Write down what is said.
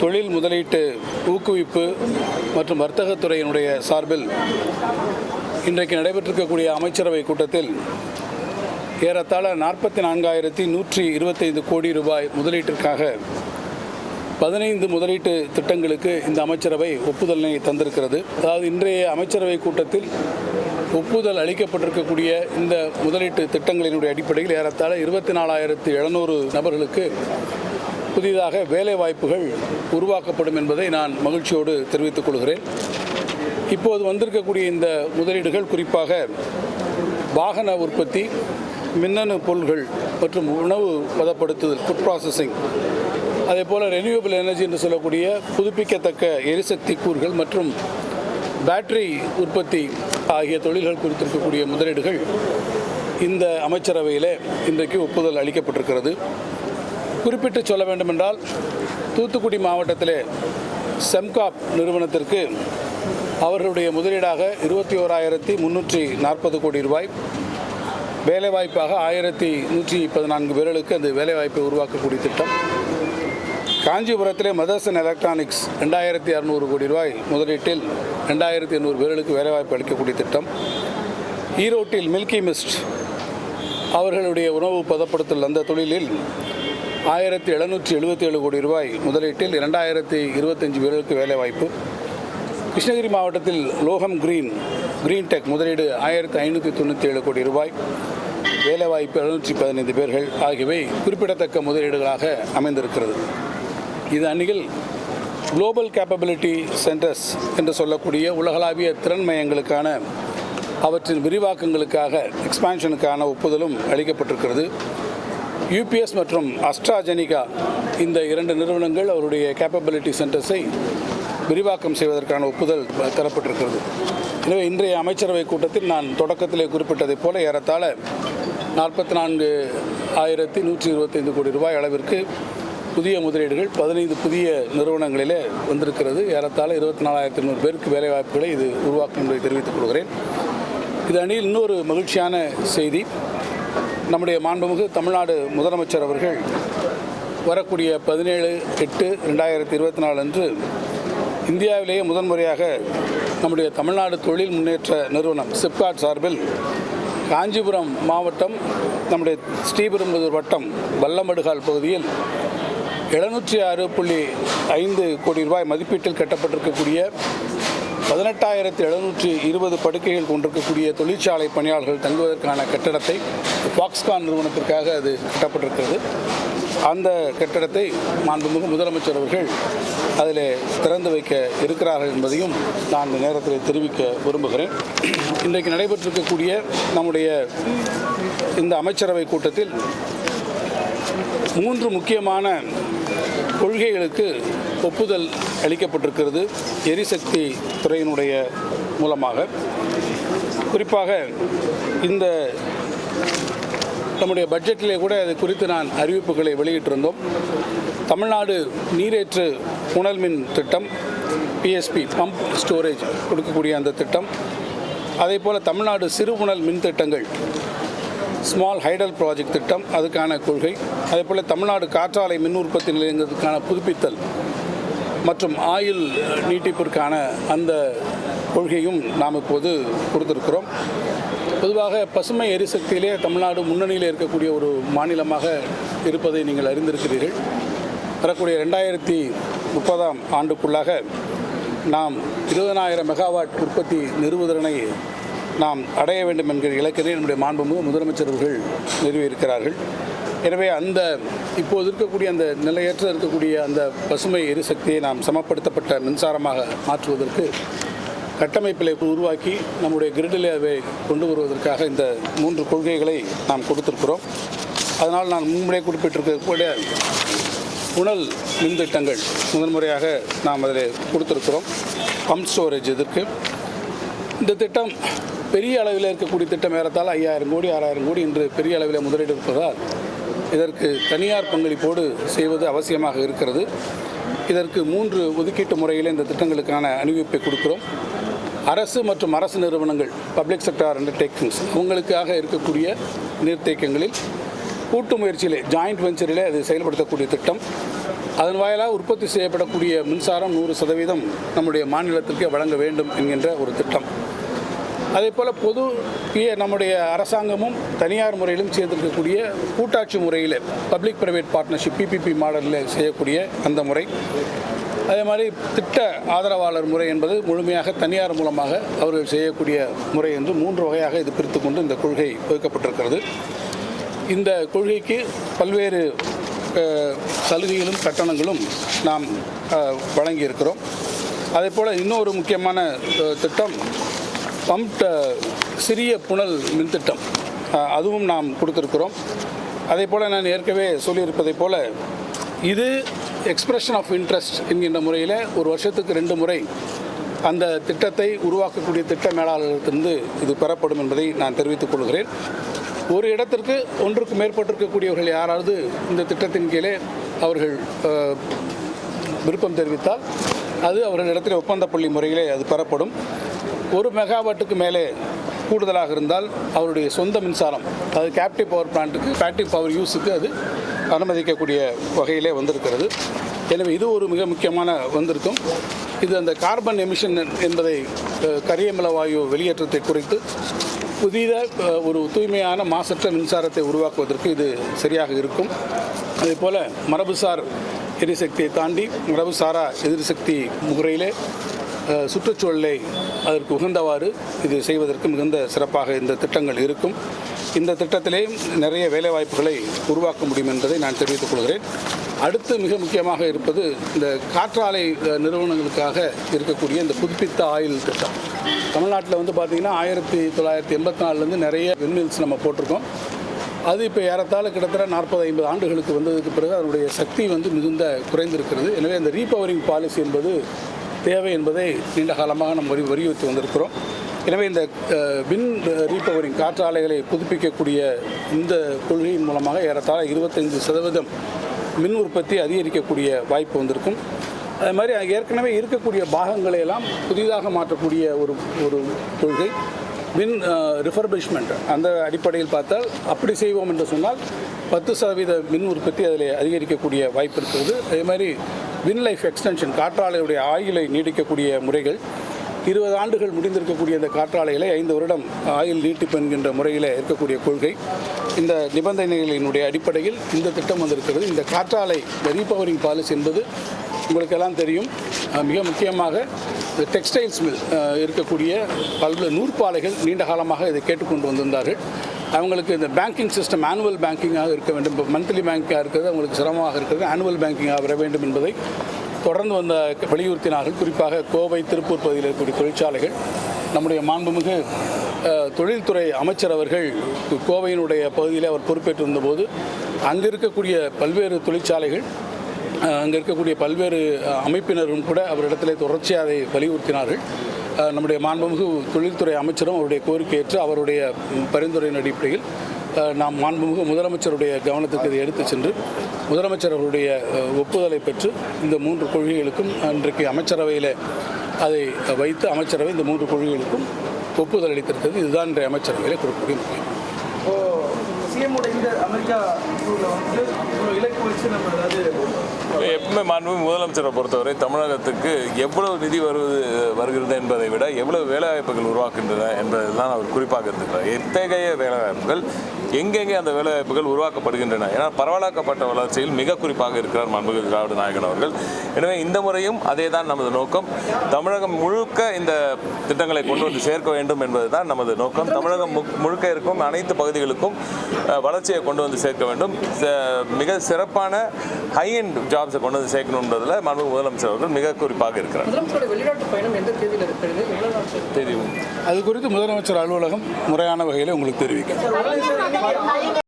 தொழில் முதலீட்டு ஊக்குவிப்பு மற்றும் வர்த்தகத்துறையினுடைய சார்பில் இன்றைக்கு நடைபெற்றிருக்கக்கூடிய அமைச்சரவை கூட்டத்தில் ஏறத்தாழ 44,125 கோடி ரூபாய் முதலீட்டிற்காக 15 முதலீட்டு திட்டங்களுக்கு இந்த அமைச்சரவை ஒப்புதலை தந்திருக்கிறது. அதாவது இன்றைய அமைச்சரவை கூட்டத்தில் ஒப்புதல் அளிக்கப்பட்டிருக்கக்கூடிய இந்த முதலீட்டு திட்டங்களினுடைய அடிப்படையில் ஏறத்தாழ 24,700 நபர்களுக்கு புதிதாக வேலைவாய்ப்புகள் உருவாக்கப்படும் என்பதை நான் மகிழ்ச்சியோடு தெரிவித்துக் கொள்கிறேன். இப்போது வந்திருக்கக்கூடிய இந்த முதலீடுகள் குறிப்பாக வாகன உற்பத்தி, மின்னணு பொருள்கள் மற்றும் உணவு பதப்படுத்துதல், ஃபுட் ப்ராசஸிங், அதே போல் ரெனியூவபிள் எனர்ஜி என்று சொல்லக்கூடிய புதுப்பிக்கத்தக்க எரிசக்தி கூறுகள் மற்றும் பேட்டரி உற்பத்தி ஆகிய தொழில்கள் குறித்திருக்கக்கூடிய முதலீடுகள் இந்த அமைச்சரவையில் இன்றைக்கு ஒப்புதல் அளிக்கப்பட்டிருக்கிறது. குறிப்பிட்டு சொல்ல வேண்டுமென்றால் தூத்துக்குடி மாவட்டத்திலே செம்காப் நிறுவனத்திற்கு அவர்களுடைய முதலீடாக 21,340 கோடி ரூபாய், வேலைவாய்ப்பாக 1,114 பேர்களுக்கு அந்த வேலைவாய்ப்பை உருவாக்கக்கூடிய திட்டம். காஞ்சிபுரத்திலே மதர்சன் எலக்ட்ரானிக்ஸ் 2,600 கோடி ரூபாய் முதலீட்டில் 2,800 பேர்களுக்கு வேலைவாய்ப்பு அளிக்கக்கூடிய திட்டம். ஈரோட்டில் மில்கி மிஸ்ட் அவர்களுடைய உணவு பதப்படுத்தல் அந்த தொழிலில் 1,777 கோடி ரூபாய் முதலீட்டில் 2,025 பேர்களுக்கு வேலைவாய்ப்பு. கிருஷ்ணகிரி மாவட்டத்தில் லோகம் கிரீன் டெக் முதலீடு 1,597 கோடி ரூபாய், வேலைவாய்ப்பு 715 பேர்கள் ஆகியவை குறிப்பிடத்தக்க முதலீடுகளாக அமைந்திருக்கிறது. இது அன்னில் குளோபல் கேப்பபிலிட்டி சென்டர்ஸ் என்று சொல்லக்கூடிய உலகளாவிய திறன் மையங்களுக்கான அவற்றின் விரிவாக்கங்களுக்காக எக்ஸ்பான்ஷனுக்கான ஒப்புதலும் அளிக்கப்பட்டிருக்கிறது. யூபிஎஸ் மற்றும் அஸ்ட்ராஜெனிகா இந்த 2 நிறுவனங்கள் அவருடைய கேப்பபிலிட்டி சென்டர்ஸை விரிவாக்கம் செய்வதற்கான ஒப்புதல் தரப்பட்டிருக்கிறது. எனவே இன்றைய அமைச்சரவை கூட்டத்தில் நான் தொடக்கத்திலே குறிப்பிட்டதைப் போல ஏறத்தாழ 44,125 கோடி ரூபாய் அளவிற்கு புதிய முதலீடுகள் 15 புதிய நிறுவனங்களிலே வந்திருக்கிறது. ஏறத்தாழ 24,800 பேருக்கு வேலைவாய்ப்புகளை இது உருவாக்கும் என்பதை தெரிவித்துக் கொள்கிறேன். இது அணியில் இன்னொரு மகிழ்ச்சியான செய்தி, நம்முடைய மாண்புமிகு தமிழ்நாடு முதலமைச்சர் அவர்கள் வரக்கூடிய 17/8/2024 அன்று இந்தியாவிலேயே முதன்முறையாக நம்முடைய தமிழ்நாடு தொழில் முன்னேற்ற நிறுவனம் சிப்காட் சார்பில் காஞ்சிபுரம் மாவட்டம் நம்முடைய ஸ்ரீபெரும்புதூர் வட்டம் வல்லமடுகால் பகுதியில் 706.5 கோடி ரூபாய் மதிப்பீட்டில் கட்டப்பட்டிருக்கக்கூடிய 18,720 படுக்கைகள் கொண்டிருக்கக்கூடிய தொழிற்சாலை பணியாளர்கள் தங்குவதற்கான கட்டடத்தை ஃபாக்ஸ்கான் நிறுவனத்திற்காக அது கட்டப்பட்டிருக்கிறது. அந்த கட்டடத்தை மாண்புமிகு முதலமைச்சர் அவர்கள் அதில் திறந்து வைக்க இருக்கிறார்கள் என்பதையும் நான் இந்த நேரத்தில் தெரிவிக்க விரும்புகிறேன். இன்றைக்கு நடைபெற்றிருக்கக்கூடிய நம்முடைய இந்த அமைச்சரவை கூட்டத்தில் 3 முக்கியமான கொள்கைகளுக்கு ஒப்புதல் அளிக்கப்பட்டிருக்கிறது எரிசக்தி துறையினுடைய மூலமாக. குறிப்பாக இந்த நம்முடைய பட்ஜெட்டிலே கூட அது குறித்து நான் அறிவிப்புகளை வெளியிட்டிருந்தோம். தமிழ்நாடு நீரேற்று புனல் மின் திட்டம், பிஎஸ்பி பம்ப் ஸ்டோரேஜ் கொடுக்கக்கூடிய அந்த திட்டம், அதே போல் தமிழ்நாடு சிறுபுனல் மின் திட்டங்கள் ஸ்மால் ஹைடல் ப்ராஜெக்ட் திட்டம் அதுக்கான கொள்கை, அதே போல் தமிழ்நாடு காற்றாலை மின் உற்பத்தி நிலையங்களுக்கான புதுப்பித்தல் மற்றும் ஆயுள் நீட்டிப்பிற்கான அந்த கொள்கையும் நாம் இப்போது கொடுத்திருக்கிறோம். பொதுவாக பசுமை எரிசக்தியிலே தமிழ்நாடு முன்னணியில் இருக்கக்கூடிய ஒரு மாநிலமாக இருப்பதை நீங்கள் அறிந்திருக்கிறீர்கள். வரக்கூடிய 2030ஆம் ஆண்டுக்குள்ளாக நாம் 20,000 மெகாவாட் உற்பத்தி நிறுவுதிறனை நாம் அடைய வேண்டும் என்கிற இலக்கினை நம்முடைய மாண்புமிகு முதலமைச்சர் அவர்கள் நிறுவியிருக்கிறார்கள். எனவே அந்த இப்போது இருக்கக்கூடிய அந்த நிலையற்ற இருக்கக்கூடிய அந்த பசுமை எரிசக்தியை நாம் சமப்படுத்தப்பட்ட மின்சாரமாக மாற்றுவதற்கு கட்டமைப்பிலை உருவாக்கி நம்முடைய கிரிடில் அதை கொண்டு வருவதற்காக இந்த 3 கொள்கைகளை நாம் கொடுத்திருக்கிறோம். அதனால் நான் முன்பே குறிப்பிட்டிருக்கக்கூடிய புனல் மின் திட்டங்கள் முதன்முறையாக நாம் அதில் கொடுத்திருக்கிறோம். பம்ப் ஸ்டோரேஜ் இதற்கு இந்த திட்டம் பெரிய அளவில் இருக்கக்கூடிய திட்டம் ஏறத்தாழ 5,000 கோடி 6,000 கோடி இன்று பெரிய அளவில் முதலீடு இருப்பதால் இதற்கு தனியார் பங்களிப்போடு செய்வது அவசியமாக இருக்கிறது. இதற்கு 3 ஒதுக்கீட்டு முறையில் இந்த திட்டங்களுக்கான அறிவிப்பை கொடுக்கிறோம். அரசு மற்றும் அரசு நிறுவனங்கள் பப்ளிக் செக்டார் அண்டர்டேக்கிங்ஸ் அவங்களுக்காக இருக்கக்கூடிய நீர்த்தேக்கங்களில் கூட்டு முயற்சியிலே ஜாயிண்ட் வெஞ்சரிலே அது செயல்படுத்தக்கூடிய திட்டம். அதன் வாயிலாக உற்பத்தி செய்யப்படக்கூடிய மின்சாரம் 100% நம்முடைய மாநிலத்திற்கு வழங்க வேண்டும் என்கின்ற ஒரு திட்டம். அதேபோல் நம்முடைய அரசாங்கமும் தனியார் முறையிலும் சேர்ந்திருக்கக்கூடிய கூட்டாட்சி முறையில் பப்ளிக் பிரைவேட் பார்ட்னர்ஷிப் PPP மாடலில் செய்யக்கூடிய அந்த முறை, அதே மாதிரி திட்ட ஆதரவாளர் முறை என்பது முழுமையாக தனியார் மூலமாக அவர்கள் செய்யக்கூடிய முறை என்று 3 வகையாக இது பிரித்து கொண்டு இந்த கொள்கை வகுக்கப்பட்டிருக்கிறது. இந்த கொள்கைக்கு பல்வேறு சலுகைகளும் கட்டணங்களும் நாம் வழங்கியிருக்கிறோம். அதே போல் இன்னொரு முக்கியமான திட்டம் சிறிய புனல் மின் திட்டம், அதுவும் நாம் கொடுத்திருக்கிறோம். அதே போல் நான் ஏற்கனவே சொல்லியிருப்பதைப் போல் இது எக்ஸ்பிரஷன் ஆஃப் இன்ட்ரெஸ்ட் என்கின்ற முறையில் ஒரு வருஷத்துக்கு 2 முறை அந்த திட்டத்தை உருவாக்கக்கூடிய திட்ட மேலாளர்களிடத்திலிருந்து இது பெறப்படும் என்பதை நான் தெரிவித்துக் கொள்கிறேன். ஒரு இடத்திற்கு ஒன்றுக்கு மேற்பட்டிருக்கக்கூடியவர்கள் யாராவது இந்த திட்டத்தின் கீழே அவர்கள் விருப்பம் தெரிவித்தால் அது அவர்களிடத்தில் ஒப்பந்த புள்ளி முறையிலே அது பெறப்படும். 1 மெகாவாட்டுக்கு மேலே கூடுதலாக இருந்தால் அவருடைய சொந்த மின்சாரம், அது கேப்டிவ் பவர் பிளான்ட்டுக்கு பேக்டிவ் பவர் யூஸுக்கு அது அனுமதிக்கக்கூடிய வகையிலே வந்திருக்கிறது. எனவே இது ஒரு மிக முக்கியமான வந்திருக்கும். இது அந்த கார்பன் எமிஷன் என்பதை கரியமில வாயு வெளியேற்றத்தை குறைத்து புதிய ஒரு தூய்மையான மாசற்ற மின்சாரத்தை உருவாக்குவதற்கு இது சரியாக இருக்கும். அதேபோல் மரபுசார் எரிசக்தியை தாண்டி மரபுசாரா எரிசக்தி முறையிலே சுற்றுச்சூழலை அதற்கு உகந்தவாறு இது செய்வதற்கு மிகுந்த சிறப்பாக இந்த திட்டங்கள் இருக்கும். இந்த திட்டத்திலே நிறைய வேலைவாய்ப்புகளை உருவாக்க முடியும் என்பதை நான் தெரிவித்துக் கொள்கிறேன். அடுத்து மிக முக்கியமாக இருப்பது இந்த காற்றாலை நிறுவனங்களுக்காக இருக்கக்கூடிய இந்த புதுப்பித்த ஆயில் திட்டம். தமிழ்நாட்டில் பார்த்திங்கன்னா 1984 நிறைய விண்மில்ஸ் நம்ம போட்டிருக்கோம். அது இப்போ ஏறத்தாழ கிட்டத்தட்ட 40-50 ஆண்டுகளுக்கு வந்ததுக்கு பிறகு அதனுடைய சக்தி மிகுந்த குறைந்திருக்கிறது. எனவே அந்த ரீபவரிங் பாலிசி என்பது தேவை என்பதை நீண்ட காலமாக நம்ம வலியுறுத்தி வந்திருக்கிறோம். எனவே இந்த வின் ரீபவரிங் காற்றாலைகளை புதுப்பிக்கக்கூடிய இந்த கொள்கையின் மூலமாக ஏறத்தாழ 25% மின் உற்பத்தி அதிகரிக்கக்கூடிய வாய்ப்பு வந்திருக்கும். அது மாதிரி ஏற்கனவே இருக்கக்கூடிய பாகங்களை எல்லாம் புதிதாக மாற்றக்கூடிய ஒரு கொள்கை மின் ரிஃபர்பிஷ்மெண்ட். அந்த அடிப்படையில் பார்த்தால் அப்படி செய்வோம் என்று சொன்னால் 10% மின் உற்பத்தி அதில் அதிகரிக்கக்கூடிய வாய்ப்பு இருக்கிறது. அதே மாதிரி வின் லைஃப் எக்ஸ்டென்ஷன், காற்றாலையுடைய ஆயுளை நீடிக்கக்கூடிய முறைகள், 20 ஆண்டுகள் முடிந்திருக்கக்கூடிய இந்த காற்றாலைகளை 5 வருடம் ஆயுள் நீட்டிப்பு என்கின்ற முறையில் இருக்கக்கூடிய கொள்கை. இந்த நிபந்தனைகளினுடைய அடிப்படையில் இந்த திட்டம் வந்திருக்கிறது. இந்த காற்றாலை ரீபவரிங் பாலிசி என்பது உங்களுக்கெல்லாம் தெரியும். மிக முக்கியமாக இந்த டெக்ஸ்டைல்ஸ் மில் இருக்கக்கூடிய பல்வேறு நூற்பாலைகள் நீண்ட காலமாக இதை கேட்டுக்கொண்டு வந்திருந்தார்கள். அவங்களுக்கு இந்த பேங்கிங் சிஸ்டம் ஆனுவல் பேங்கிங்காக இருக்க வேண்டும். இப்போ மந்த்லி பேங்கிங்காக இருக்கிறது அவங்களுக்கு சிரமமாக இருக்கிறது, ஆனுவல் பேங்கிங்காக வர வேண்டும் என்பதை தொடர்ந்து வந்த வலியுறுத்தினார்கள். குறிப்பாக கோவை, திருப்பூர் பகுதியில் இருக்கக்கூடிய தொழிற்சாலைகள். நம்முடைய மாண்புமிகு தொழில்துறை அமைச்சர் அவர்கள் கோவையினுடைய பகுதியில் அவர் பொறுப்பேற்றிருந்தபோது அங்கே இருக்கக்கூடிய பல்வேறு தொழிற்சாலைகள், அங்கே இருக்கக்கூடிய பல்வேறு அமைப்பினரும் கூட அவரிடத்திலே தொடர்ச்சியாக அதை வலியுறுத்தினார்கள். நம்முடைய மாண்புமிகு தொழில்துறை அமைச்சரும் அவருடைய கோரிக்கையேற்று அவருடைய பரிந்துரையின் அடிப்படையில் நாம் மாண்புமிகு முதலமைச்சருடைய கவனத்துக்கு இதை எடுத்து சென்று முதலமைச்சர் அவருடைய ஒப்புதலை பெற்று இந்த 3 கொள்கைகளுக்கும் இன்றைக்கு அமைச்சரவையில் அதை வைத்து அமைச்சரவை இந்த 3 கொள்கைகளுக்கும் ஒப்புதல் அளித்திருக்கிறது. இதுதான் இன்றைய அமைச்சரவையில் கொடுக்கக்கூடிய முக்கியம். எப்பவுமே மாண்புமிகு முதலமைச்சரை பொறுத்தவரை தமிழகத்துக்கு எவ்வளவு நிதி வருகிறது என்பதை விட எவ்வளவு வேலைவாய்ப்புகள் உருவாக்குகின்றன என்பதுதான் அவர் குறிப்பாக இருந்திருக்கிறார். எத்தகைய வேலைவாய்ப்புகள், எங்கெங்கே அந்த வேலைவாய்ப்புகள் உருவாக்கப்படுகின்றன, ஏன்னா பரவலாக்கப்பட்ட வளர்ச்சியில் மிக குறிப்பாக இருக்கிறார் மாண்புமிகு திராவிட நாயகன் அவர்கள். எனவே இந்த முறையும் அதே தான் நமது நோக்கம். தமிழகம் முழுக்க இந்த திட்டங்களை கொண்டு வந்து சேர்க்க வேண்டும் என்பதுதான் நமது நோக்கம். தமிழகம் முழுக்க இருக்கும் அனைத்து பகுதிகளுக்கும் வளர்ச்சியை கொண்டு வந்து சேர்க்க வேண்டும். மிக சிறப்பான ஹை எண்ட் ஜாப்ஸை கொண்டு வந்து சேர்க்கணுன்றதுல மாண்புமிகு முதலமைச்சர் அவர்கள் மிக குறிப்பாக இருக்கிறார். அது குறித்து முதலமைச்சர் அலுவலகம் முறையான வகையில் உங்களுக்கு தெரிவிக்கும்.